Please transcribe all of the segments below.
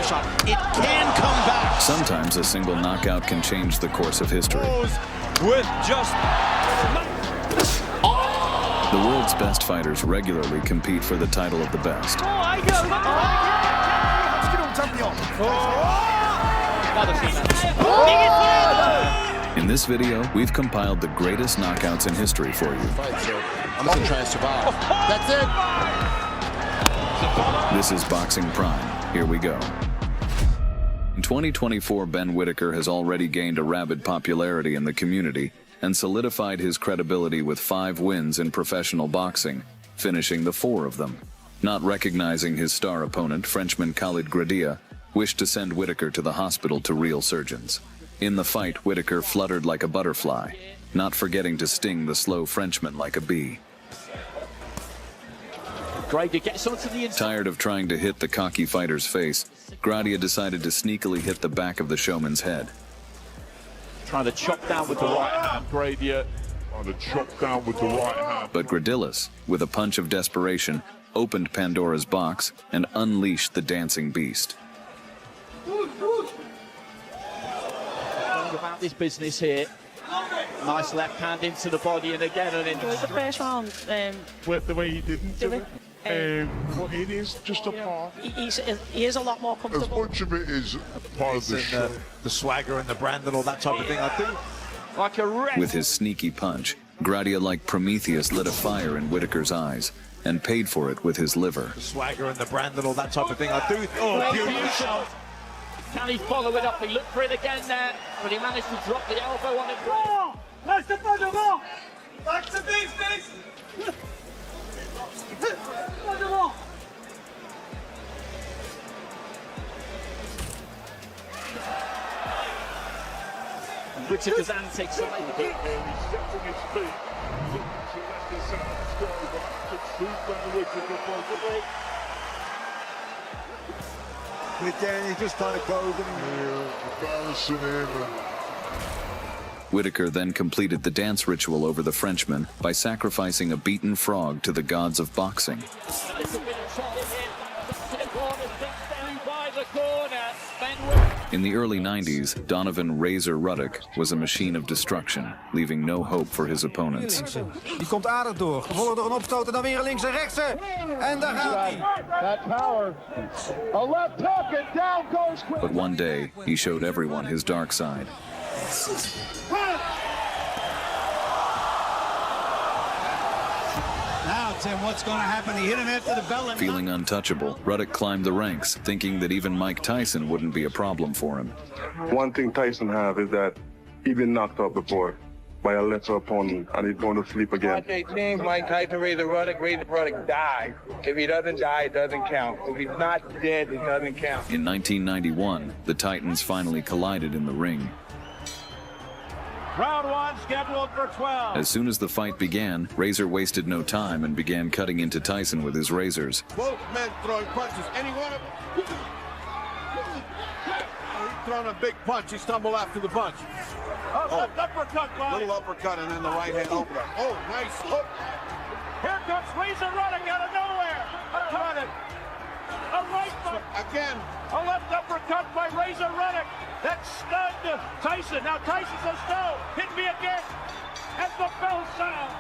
jump shot. It can come back. Sometimes a single knockout can change the course of history. With just... The world's best fighters regularly compete for the title of the best. In this video, we've compiled the greatest knockouts in history for you. I'm going to try and survive. That's it. This is Boxing Prime. Here we go. In 2024, Ben Whitaker has already gained a rabid popularity in the community and solidified his credibility with 5 wins in professional boxing, finishing the 4 of them. Not recognizing his star opponent, Frenchman Khalid Drea wished to send Whitaker to the hospital to real surgeons. In the fight, Whitaker fluttered like a butterfly, not forgetting to sting the slow Frenchman like a bee. Tired of trying to hit the cocky fighter's face, Drea decided to sneakily hit the back of the showman's head. Trying to chop down with the right hand, Drea. Trying to chop down with the right hand. But Drea, with a punch of desperation, opened Pandora's box and unleashed the dancing beast. About this business here. Nice left hand into the body and again and into the first round. With the way he didn't do it. Well, it is just a part. He is a lot more comfortable. As much of it is part of the show. The swagger and the brand and all that type of thing. I think Like a wreck. With his sneaky punch, Drea, like Prometheus, lit a fire in Whitaker's eyes and paid for it with his liver. the swagger and the brand and all that type of thing. I do. Oh, beautiful. Can he follow it up? He looked for it again there, but he managed to drop the elbow on it. Back to business! Whitaker's antics. He's just trying to close him. Embarrassing him. Whitaker then completed the dance ritual over the Frenchman by sacrificing a beaten frog to the gods of boxing. In the early 90s, Donovan "Razor" Ruddock was a machine of destruction, leaving no hope for his opponents. Die komt aardig door, gevolgd door een opstoot en dan weer een linkse rechtse. En daar gaat hij. That power. A left hook and down goes. But one day, he showed everyone his dark side. Now, Tim, what's going to happen? He hit him after the bell. Feeling untouchable, Ruddock climbed the ranks, thinking that even Mike Tyson wouldn't be a problem for him. One thing Tyson have is that he's been knocked out before by a lesser opponent, and he's going to sleep again. Mike Tyson, Razor Ruddock dies. If he doesn't die, it doesn't count. If he's not dead, it doesn't count. In 1991, the Titans finally collided in the ring. Round 1 scheduled for 12. As soon as the fight began, Razor wasted no time and began cutting into Tyson with his razors. Both men throwing punches. Any one of them. He's throwing a big punch. He stumbled after the punch. Left uppercut by. Little uppercut and then the right hand opener. Oh, nice hook. Here comes Razor Ruddock out of nowhere. A right foot. Again. A left uppercut by Razor Ruddock. That stunned Tyson. Now Tyson says no. Hit me again. As the bell sound.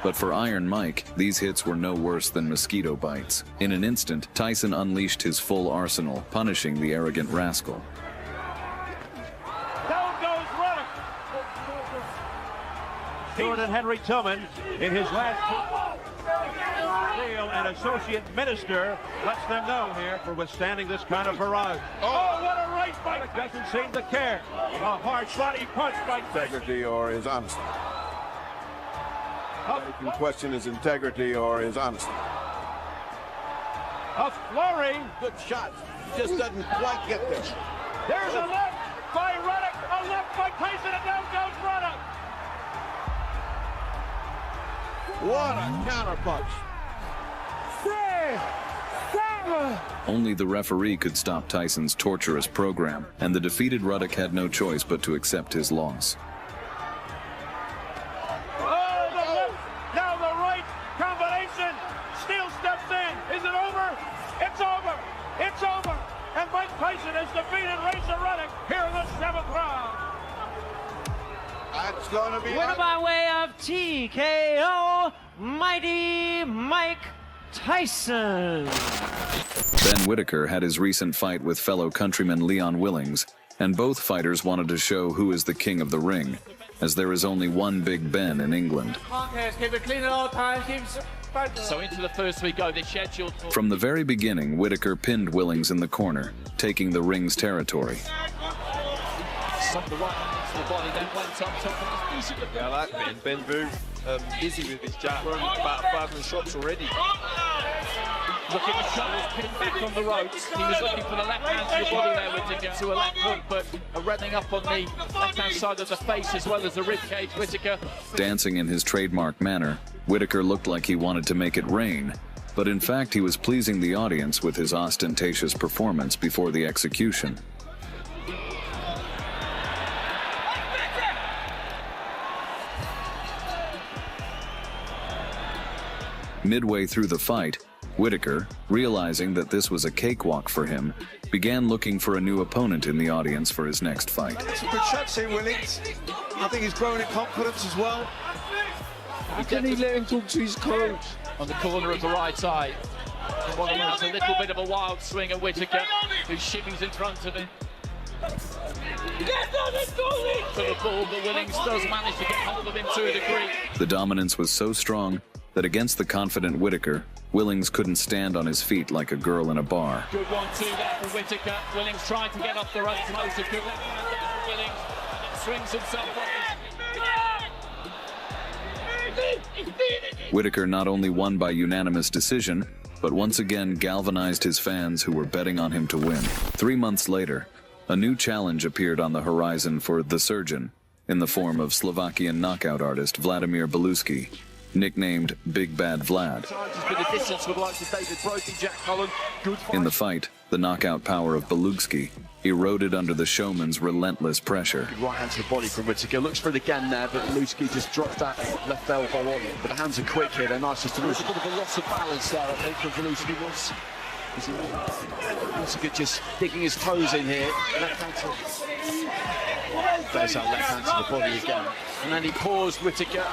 But for Iron Mike, these hits were no worse than mosquito bites. In an instant, Tyson unleashed his full arsenal, punishing the arrogant rascal. Down goes Ruddock. Stewart and Henry Tillman in his last deal, an associate minister lets them know here for withstanding this kind of barrage. Oh, what a right fight! Doesn't seem to care. A hard body punch by Integrity or his honesty. You can question his integrity or his honesty. A flurry. Good shot. Just doesn't quite get there. There's a left by Ruddock. A left by Tyson, and down goes Ruddock. What a counterpunch. Only the referee could stop Tyson's torturous program, and the defeated Ruddock had no choice but to accept his loss. Oh, the left. Now the right combination. Steele steps in. Is it over? It's over. Tyson has defeated Ruddock here in the 7th round. That's going to be... Winner by way of TKO, Mighty Mike Tyson. Ben Whitaker had his recent fight with fellow countryman Leon Willings, and both fighters wanted to show who is the king of the ring, as there is only one Big Ben in England. So into the first we go, they scheduled... From the very beginning, Whitaker pinned Willings in the corner, taking the ring's territory. Yeah, I like Ben. Ben very busy with his jab. About 500 shots already. Look at the shoulders pinned back on the ropes. He was looking for the left hand to the body there to get to a left hook, but running up on the left-hand side of the face as well as the rib cage. Whitaker Dancing in his trademark manner, Whitaker looked like he wanted to make it rain, but in fact he was pleasing the audience with his ostentatious performance before the execution. Midway through the fight, Whitaker, realizing that this was a cakewalk for him, began looking for a new opponent in the audience for his next fight. Some good shots here, Willings. I think he's growing in confidence as well. How can he let him talk to his coach? On the corner of the right eye. It's a little bit of a wild swing at Whitaker, who shimmies in front of him. For the ball, but Willings does manage to get hold of him to a degree. The dominance was so strong that against the confident Whitaker, Willings couldn't stand on his feet like a girl in a bar. Good 1-2 there for Whitaker. Willings trying to get off the ropes. Motor good left hand there for Willings. And swings himself off. Whitaker not only won by unanimous decision, but once again galvanized his fans who were betting on him to win. 3 months later, a new challenge appeared on the horizon for The Surgeon, in the form of Slovakian knockout artist Vladimir Belugeski, nicknamed Big Bad Vlad. In the fight, the knockout power of Belugeski eroded under the showman's relentless pressure. Right hand to the body from Whitaker. Looks for it again there, but Belugeski just dropped that left elbow on it. But the hands are quick here. They're nice to lose. A bit of a loss of balance there, I think, from Belugeski. Whitaker just digging his toes in here. Left hand to... There's that left hand to the body again. And then he paused Whitaker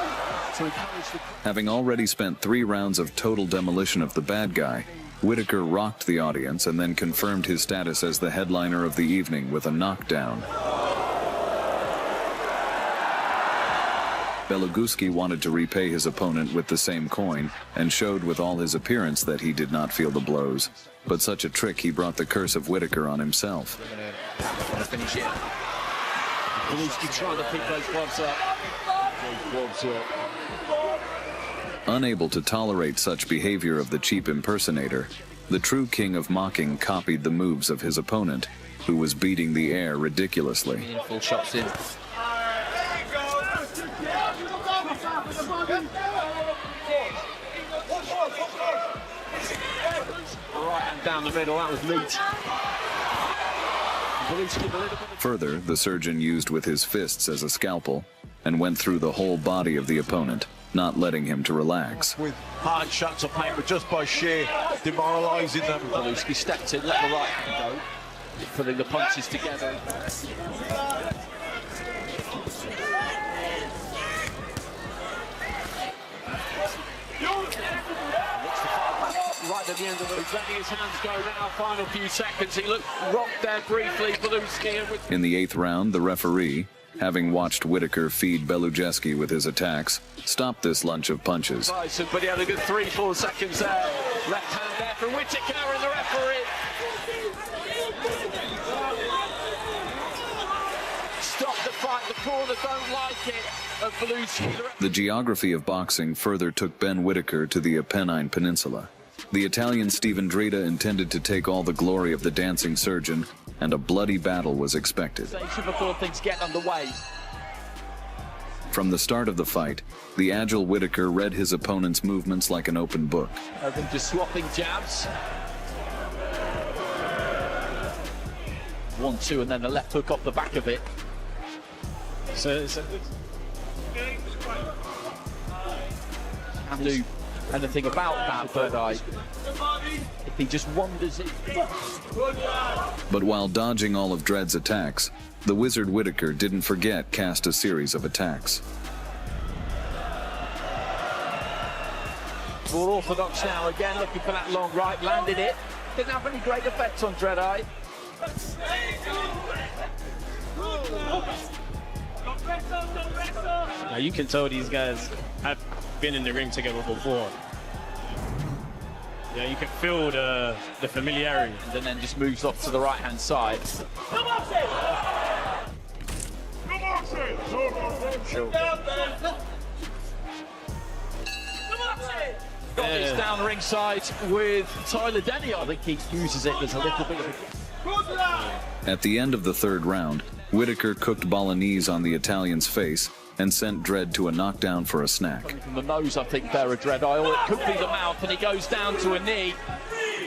to encourage the... Having already spent 3 rounds of total demolition of the bad guy, Whitaker rocked the audience and then confirmed his status as the headliner of the evening with a knockdown. Belugeski wanted to repay his opponent with the same coin and showed with all his appearance that he did not feel the blows. But such a trick, he brought the curse of Whitaker on himself. Finish it. Belugeski trying to pick those gloves up. Unable to tolerate such behavior of the cheap impersonator, the true king of mocking copied the moves of his opponent, who was beating the air ridiculously. Full shots in. Right hand down the middle, that was neat. Further, the surgeon used with his fists as a scalpel and went through the whole body of the opponent, not letting him to relax. With hard shots of pain, but just by sheer demoralising them. Belugeski stepped in, let the right hand go, putting the punches together. Right at the end of it, he's letting his hands go now, final few seconds. He looked rocked there briefly, Belugeski. In the 8th round, the referee, having watched Whitaker feed Belugeski with his attacks, stopped this lunch of punches. Tyson, but he had a good 3-4 seconds there. Left hand there from Whitaker and the referee. Stop the fight, the corner don't like it. Of Belugeski. The geography of boxing further took Ben Whitaker to the Apennine Peninsula. The Italian Stephen Drea intended to take all the glory of the dancing surgeon, and a bloody battle was expected. Before things get underway. From the start of the fight, the agile Whitaker read his opponent's movements like an open book. Them just swapping jabs. 1-2, and then the left hook off the back of it. And do anything about that, but if he just wanders in. But while dodging all of Dredd's attacks, the Wizard Whitaker didn't forget cast a series of attacks. More orthodox now, again looking for that long right, landed it. Didn't have any great effects on Dread. Now you can tell these guys have been in the ring together before. Yeah, you can feel the familiarity. And then just moves off to the right-hand side. He's down the ringside with Tyler Denny. I think he uses it as a little bit of a... At the end of the third round, Whitaker cooked bolognese on the Italian's face and sent Dredd to a knockdown for a snack. From the nose, I think, there, Dredd. Or it could be the mouth, and he goes down to a knee.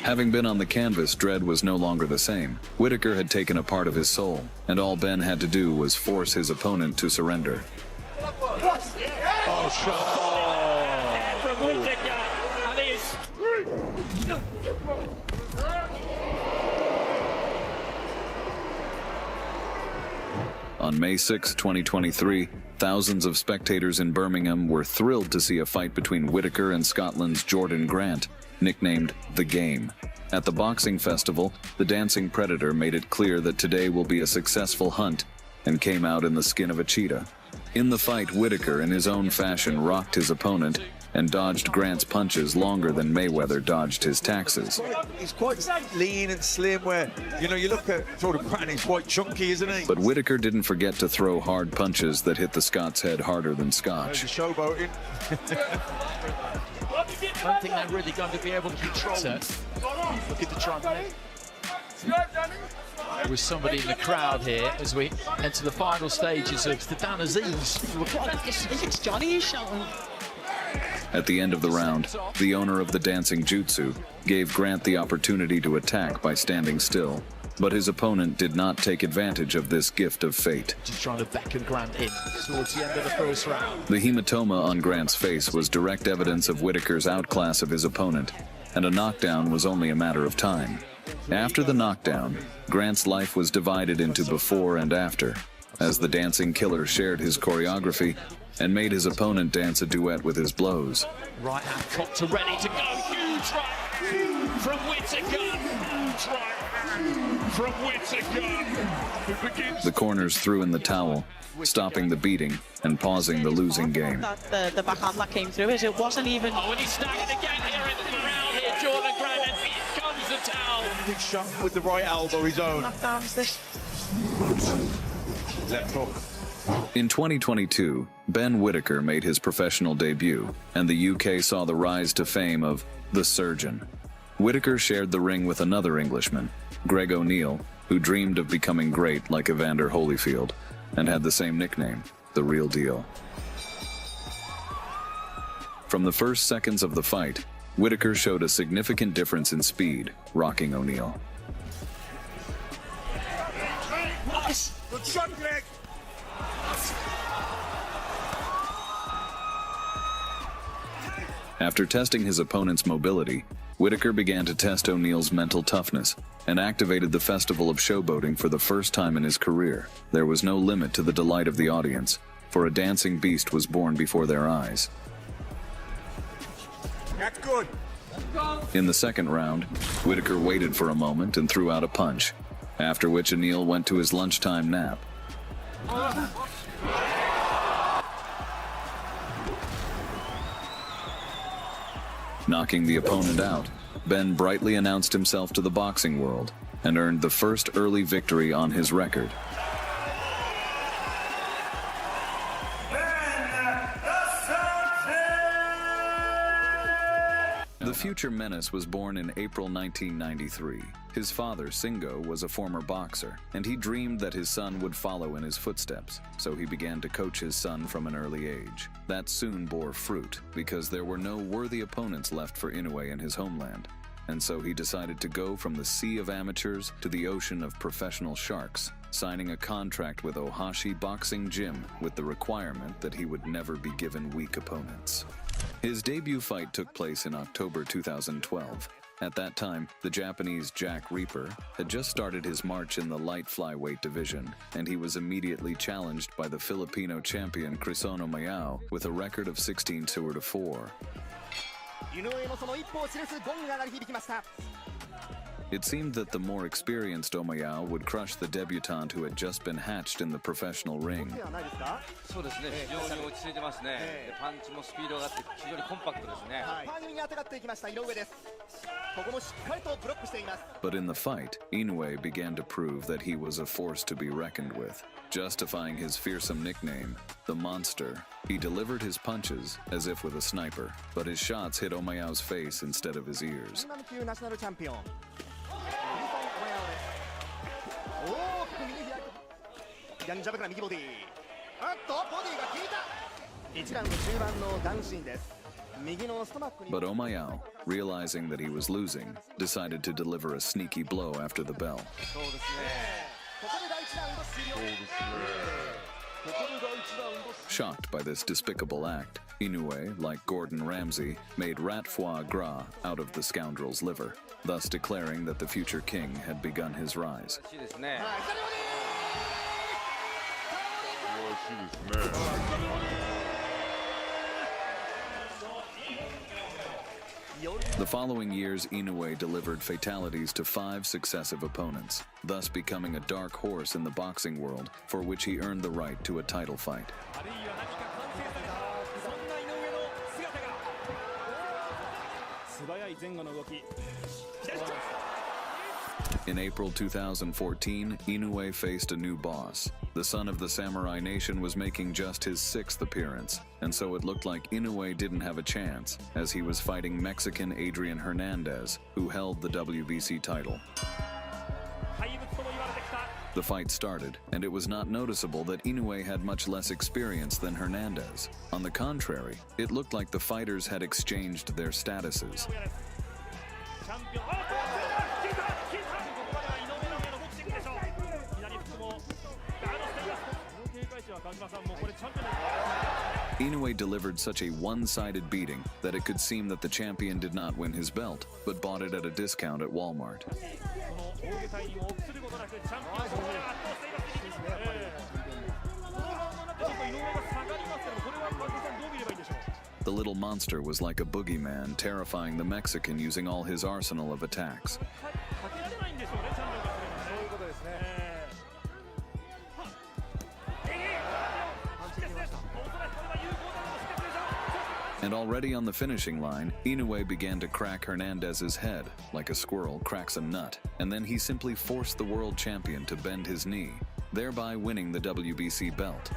Having been on the canvas, Dredd was no longer the same. Whitaker had taken a part of his soul, and all Ben had to do was force his opponent to surrender. Oh, shot. From Whitaker. And he is... On May 6, 2023, thousands of spectators in Birmingham were thrilled to see a fight between Whitaker and Scotland's Jordan Grant, nicknamed The Game. At the boxing festival, the Dancing Predator made it clear that today will be a successful hunt and came out in the skin of a cheetah. In the fight, Whitaker, in his own fashion, rocked his opponent and dodged Grant's punches longer than Mayweather dodged his taxes. He's quite lean and slim where, you know, you look at sort of Grant, he's quite chunky, isn't he? But Whitaker didn't forget to throw hard punches that hit the Scot's head harder than Scotch. Showboating. I don't think they're really going to be able to control it. Look at the trunk. With somebody in the crowd here as we enter the final stages of the Dan Aziz. It's Johnny shouting. At the end of the round, the owner of the dancing jutsu gave Grant the opportunity to attack by standing still, but his opponent did not take advantage of this gift of fate. Just trying to beckon Grant in towards the end of the first round. The hematoma on Grant's face was direct evidence of Whitaker's outclass of his opponent, and a knockdown was only a matter of time. After the knockdown, Grant's life was divided into before and after, as the dancing killer shared his choreography and made his opponent dance a duet with his blows. Right hand caught to ready to go. Huge right from Whitaker. Huge right from Whitaker. The corners threw in the towel, stopping the beating and pausing the losing game. That the backhand that came through is it wasn't even... Oh, and he's staggered again here in the round here. Jordan Grant, and here comes the towel. Big shot with the right elbow, his own. Knockdowns this. Left hook. In 2022, Ben Whitaker made his professional debut, and the UK saw the rise to fame of The Surgeon. Whitaker shared the ring with another Englishman, Greg O'Neill, who dreamed of becoming great like Evander Holyfield, and had the same nickname, The Real Deal. From the first seconds of the fight, Whitaker showed a significant difference in speed, rocking O'Neill. Nice! Good shot, Greg! After testing his opponent's mobility, Whitaker began to test O'Neill's mental toughness and activated the festival of showboating for the first time in his career. There was no limit to the delight of the audience, for a dancing beast was born before their eyes. That's good. In the second round, Whitaker waited for a moment and threw out a punch, after which O'Neill went to his lunchtime nap. Knocking the opponent out, Ben brightly announced himself to the boxing world and earned the first early victory on his record. The future menace was born in April 1993. His father, Singo, was a former boxer, and he dreamed that his son would follow in his footsteps, so he began to coach his son from an early age. That soon bore fruit, because there were no worthy opponents left for Inoue in his homeland, and so he decided to go from the sea of amateurs to the ocean of professional sharks, signing a contract with Ohashi Boxing Gym with the requirement that he would never be given weak opponents. His debut fight took place in October 2012. At that time, the Japanese Jack Reaper had just started his march in the light flyweight division, and he was immediately challenged by the Filipino champion Crisono Mayao with a record of 16-4. It seemed that the more experienced Omayao would crush the debutant who had just been hatched in the professional ring. But in the fight, Inoue began to prove that he was a force to be reckoned with. Justifying his fearsome nickname, the Monster, he delivered his punches as if with a sniper, but his shots hit Omayao's face instead of his ears. But Omayao, realizing that he was losing, decided to deliver a sneaky blow after the bell. Shocked by this despicable act, Inoue, like Gordon Ramsay, made rat foie gras out of the scoundrel's liver, thus declaring that the future king had begun his rise. The following years, Inoue delivered fatalities to 5 successive opponents, thus becoming a dark horse in the boxing world, for which he earned the right to a title fight. In April 2014, Inoue faced a new boss. The son of the Samurai Nation was making just his 6th appearance, and so it looked like Inoue didn't have a chance, as he was fighting Mexican Adrian Hernandez, who held the WBC title. The fight started, and it was not noticeable that Inoue had much less experience than Hernandez. On the contrary, it looked like the fighters had exchanged their statuses. Inoue delivered such a one-sided beating that it could seem that the champion did not win his belt, but bought it at a discount at Walmart. The little monster was like a boogeyman, terrifying the Mexican using all his arsenal of attacks. And already on the finishing line, Inoue began to crack Hernandez's head, like a squirrel cracks a nut, and then he simply forced the world champion to bend his knee, thereby winning the WBC belt.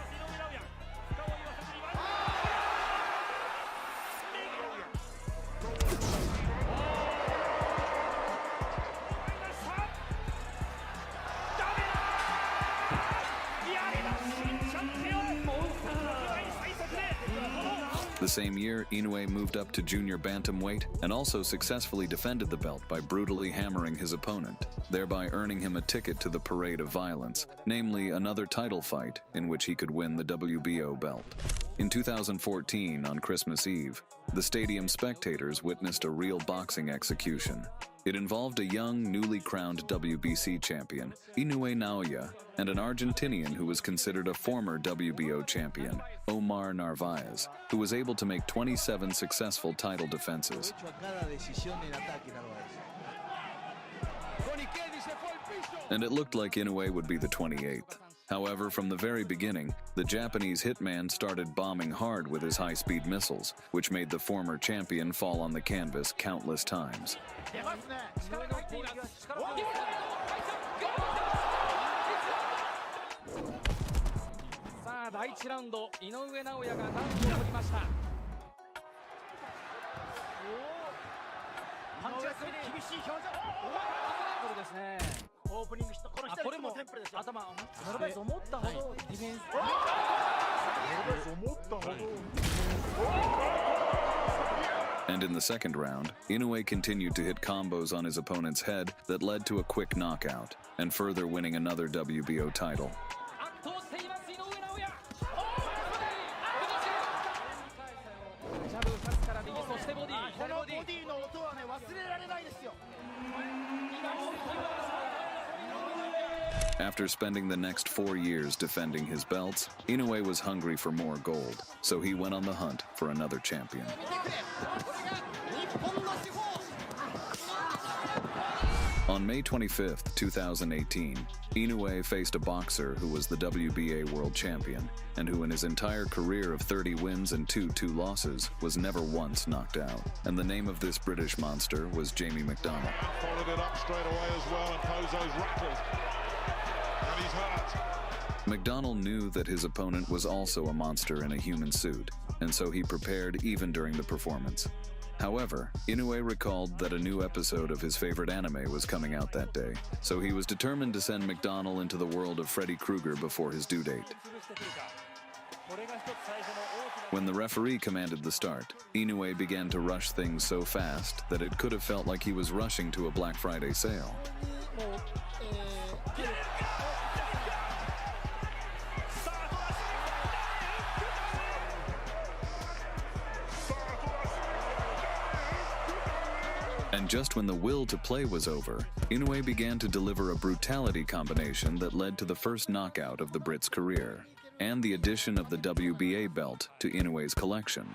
The same year, Inoue moved up to junior bantamweight and also successfully defended the belt by brutally hammering his opponent, thereby earning him a ticket to the parade of violence, namely another title fight in which he could win the WBO belt. In 2014, on Christmas Eve, the stadium spectators witnessed a real boxing execution. It involved a young, newly crowned WBC champion, Inoue Naoya, and an Argentinian who was considered a former WBO champion, Omar Narvaez, who was able to make 27 successful title defenses. And it looked like Inoue would be the 28th. However, from the very beginning, the Japanese hitman started bombing hard with his high-speed missiles, which made the former champion fall on the canvas countless times. And in the second round, Inoue continued to hit combos on his opponent's head that led to a quick knockout, and further winning another WBO title. After spending the next 4 years defending his belts, Inoue was hungry for more gold, so he went on the hunt for another champion. On May 25, 2018, Inoue faced a boxer who was the WBA world champion and who in his entire career of 30 wins and 2 losses was never once knocked out. And the name of this British monster was Jamie McDonnell. Followed it up straight away as well, and Pozo's rattled. And he's hurt. McDonnell knew that his opponent was also a monster in a human suit, and so he prepared even during the performance. However, Inoue recalled that a new episode of his favorite anime was coming out that day, so he was determined to send McDonnell into the world of Freddy Krueger before his due date. When the referee commanded the start, Inoue began to rush things so fast that it could have felt like he was rushing to a Black Friday sale. And just when the will to play was over, Inoue began to deliver a brutality combination that led to the first knockout of the Brit's career, and the addition of the WBA belt to Inoue's collection.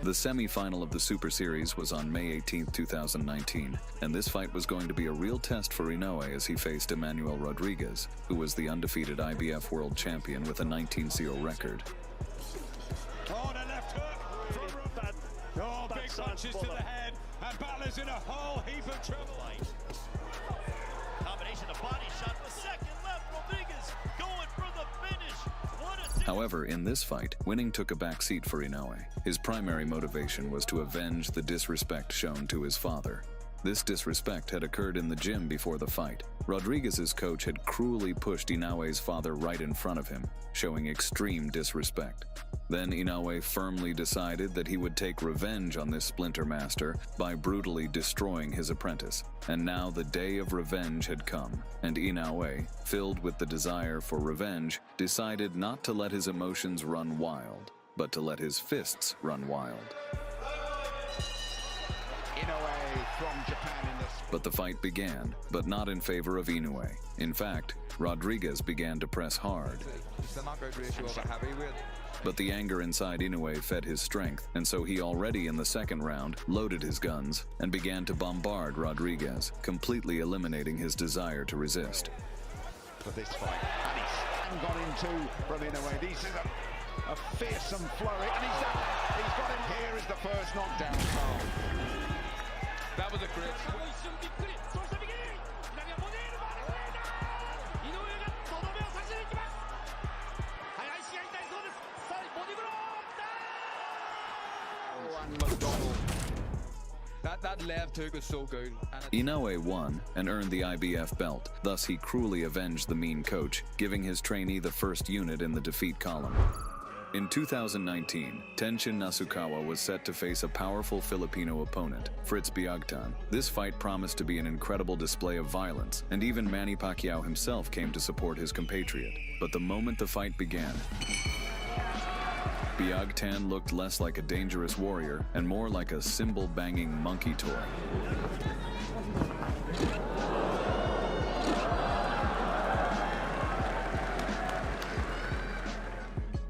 The semi-final of the Super Series was on May 18, 2019, and this fight was going to be a real test for Inoue as he faced Emmanuel Rodriguez, who was the undefeated IBF world champion with a 19-0 record. Oh, the left hook from Ruddock. Oh, big punches to the head, and Balor's in a whole heap of trouble. Combination of body shot, the second left, Rodriguez going for the finish. However, in this fight, winning took a back seat for Inoue. His primary motivation was to avenge the disrespect shown to his father. This disrespect had occurred in the gym before the fight. Rodriguez's coach had cruelly pushed Inoue's father right in front of him, showing extreme disrespect. Then Inoue firmly decided that he would take revenge on this splinter master by brutally destroying his apprentice. And now the day of revenge had come, and Inoue, filled with the desire for revenge, decided not to let his emotions run wild, but to let his fists run wild. Inoue from Japan in this. But the fight began, but not in favor of Inoue. In fact, Rodriguez began to press hard. But the anger inside Inoue fed his strength, and so he already in the second round loaded his guns and began to bombard Rodriguez, completely eliminating his desire to resist. For this fight, and he's got into from Inoue. This is a fearsome flurry, and he's got him. Here is the first knockdown, Carl. That was a grip. That left hook was so good. Inoue won and earned the IBF belt. Thus, he cruelly avenged the mean coach, giving his trainee the first unit in the defeat column. In 2019, Tenshin Nasukawa was set to face a powerful Filipino opponent, Biagtan. This fight promised to be an incredible display of violence, and even Manny Pacquiao himself came to support his compatriot. But the moment the fight began, Biagtan looked less like a dangerous warrior and more like a cymbal-banging monkey toy.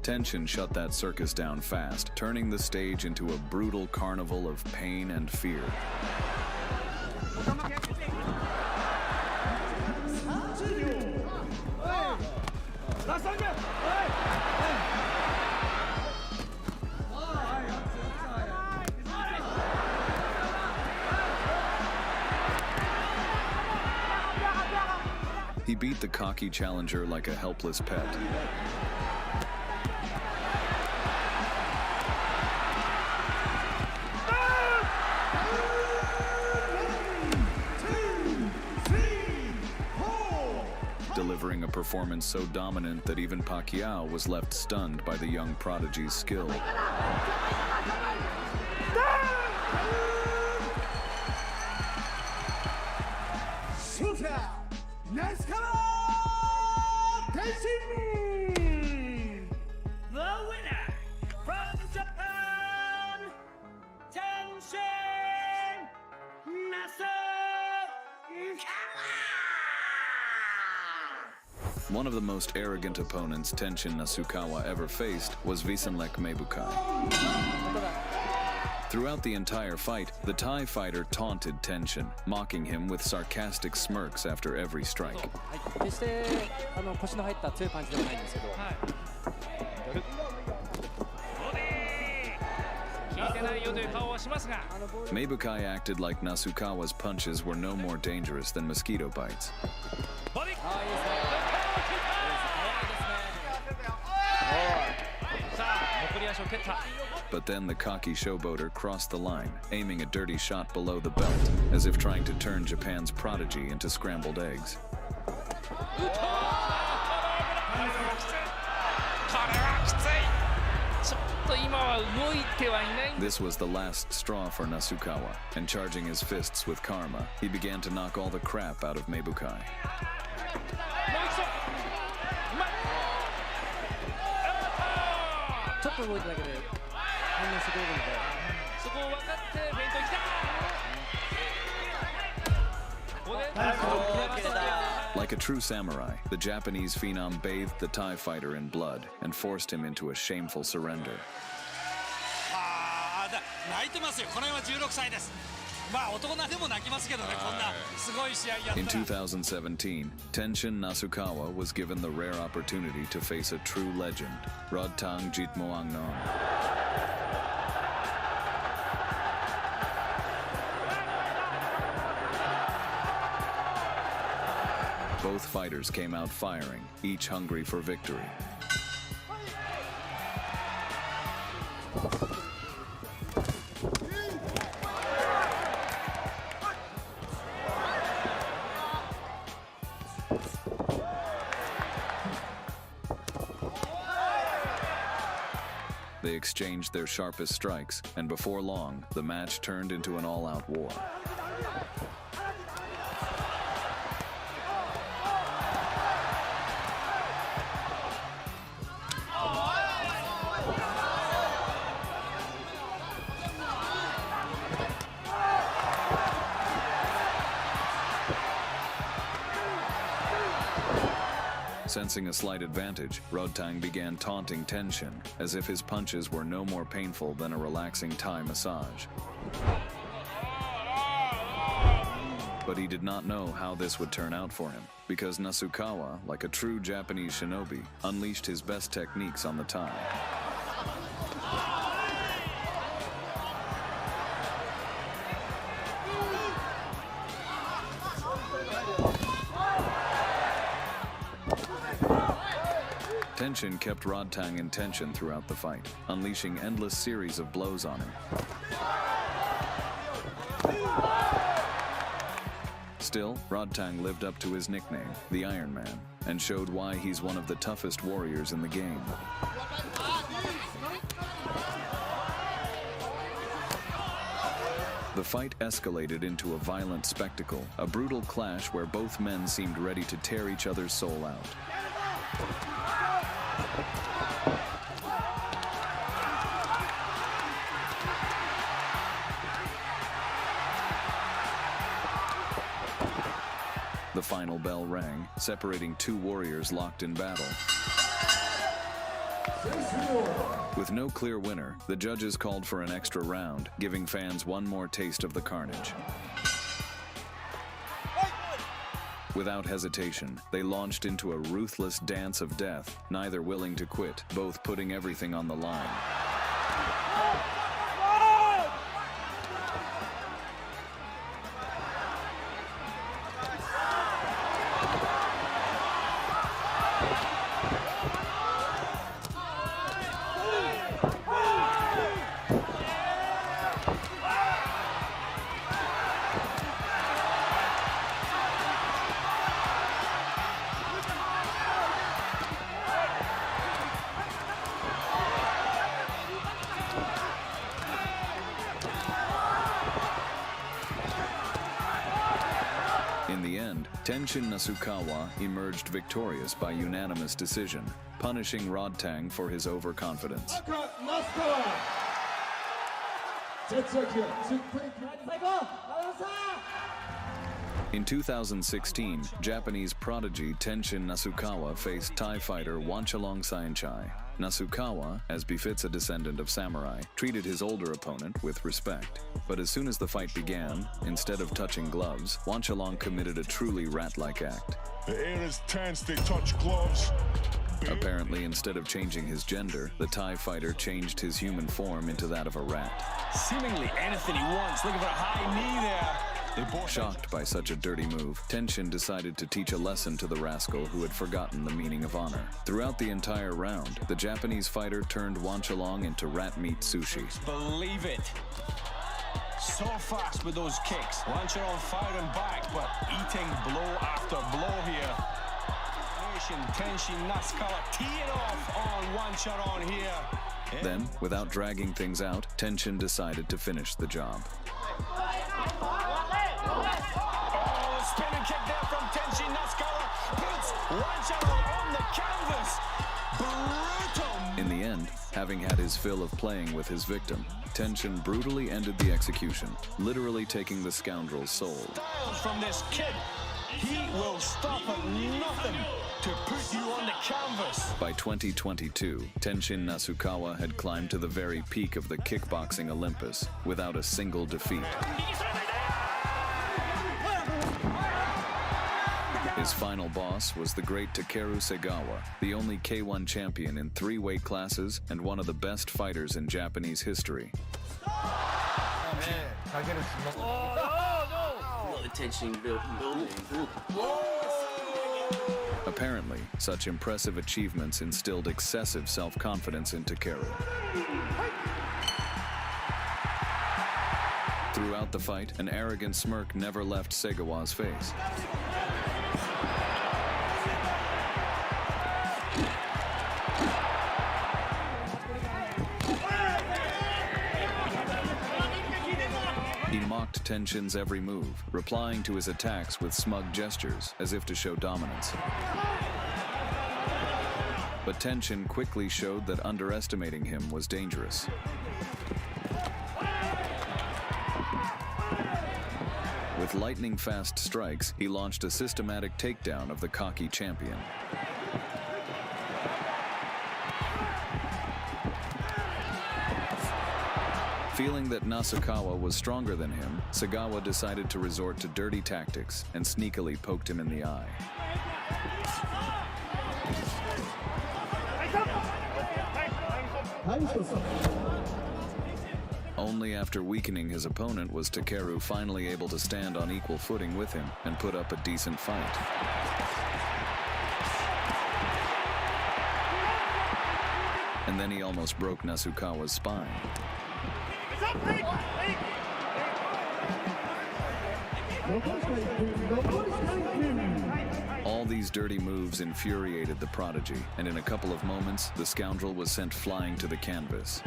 Tenshin shut that circus down fast, turning the stage into a brutal carnival of pain and fear. He beat the cocky challenger like a helpless pet. Delivering a performance so dominant that even Pacquiao was left stunned by the young prodigy's skill. the winner from Japan, Tenshin Nasukawa! One of the most arrogant opponents Tenshin Nasukawa ever faced was Mayukai. Throughout the entire fight, the Thai fighter taunted Tenshin, mocking him with sarcastic smirks after every strike. Mayukai acted like Nasukawa's punches were no more dangerous than mosquito bites. But then the cocky showboater crossed the line, aiming a dirty shot below the belt, as if trying to turn Japan's prodigy into scrambled eggs. This was the last straw for Nasukawa, and charging his fists with karma, he began to knock all the crap out of Mayukai. Like a true samurai, the Japanese phenom bathed the Thai fighter in blood and forced him into a shameful surrender. In 2017, Tenshin Nasukawa was given the rare opportunity to face a true legend, Tang Jitmoangnon. Both fighters came out firing, each hungry for victory. They exchanged their sharpest strikes, and before long, the match turned into an all-out war. Sensing a slight advantage, Tang began taunting Tenshin, as if his punches were no more painful than a relaxing Thai massage. But he did not know how this would turn out for him, because Nasukawa, like a true Japanese shinobi, unleashed his best techniques on the Thai. Tenshin kept Tang in tension throughout the fight, unleashing endless series of blows on him. Still, Tang lived up to his nickname, the Iron Man, and showed why he's one of the toughest warriors in the game. The fight escalated into a violent spectacle, a brutal clash where both men seemed ready to tear each other's soul out. The final bell rang, separating two warriors locked in battle. With no clear winner, the judges called for an extra round, giving fans one more taste of the carnage. Without hesitation, they launched into a ruthless dance of death, neither willing to quit, both putting everything on the line. In the end, Tenshin Nasukawa emerged victorious by unanimous decision. punishing Tang for his overconfidence. In 2016, Japanese prodigy Tenshin Nasukawa faced Thai fighter Wanchong Saenchai. Nasukawa, as befits a descendant of samurai, treated his older opponent with respect. But as soon as the fight began, instead of touching gloves, Wanchong committed a truly rat-like act. The air is tense, they touch gloves. Apparently, instead of changing his gender, the Thai fighter changed his human form into that of a rat. Seemingly anything he wants, looking for a high knee there. Shocked by such a dirty move, Tenshin decided to teach a lesson to the rascal who had forgotten the meaning of honor. Throughout the entire round, the Japanese fighter turned Wanchong into rat meat sushi. Believe it. So fast with those kicks. Wanchong firing back, but eating blow after blow here. Tenshin Nasukawa teeing off on Wanchong here. Then, without dragging things out, Tenshin decided to finish the job. Oh, spinning kick there from Tenshin Nasukawa. Puts Wanchong on the canvas. Brutal. In the end, having had his fill of playing with his victim, Tenshin brutally ended the execution, literally taking the scoundrel's soul. Styles from this kid. He will stop at nothing to put you on the canvas. By 2022, Tenshin Nasukawa had climbed to the very peak of the kickboxing Olympus without a single defeat. His final boss was the great Takeru Seagawa, the only K1 champion in 3 weight classes and one of the best fighters in Japanese history. Apparently, such impressive achievements instilled excessive self-confidence in Takeru. Throughout the fight, an arrogant smirk never left Seagawa's face. He mocked Tenshin's every move, replying to his attacks with smug gestures, as if to show dominance. But Tenshin quickly showed that underestimating him was dangerous. With lightning-fast strikes, he launched a systematic takedown of the cocky champion. Feeling that Nasukawa was stronger than him, Seagawa decided to resort to dirty tactics and sneakily poked him in the eye. Only after weakening his opponent was Takeru finally able to stand on equal footing with him and put up a decent fight. And then he almost broke Nasukawa's spine. All these dirty moves infuriated the prodigy, and in a couple of moments, the scoundrel was sent flying to the canvas.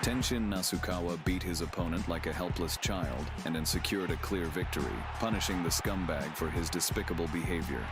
Tenshin Nasukawa beat his opponent like a helpless child and then secured a clear victory, punishing the scumbag for his despicable behavior.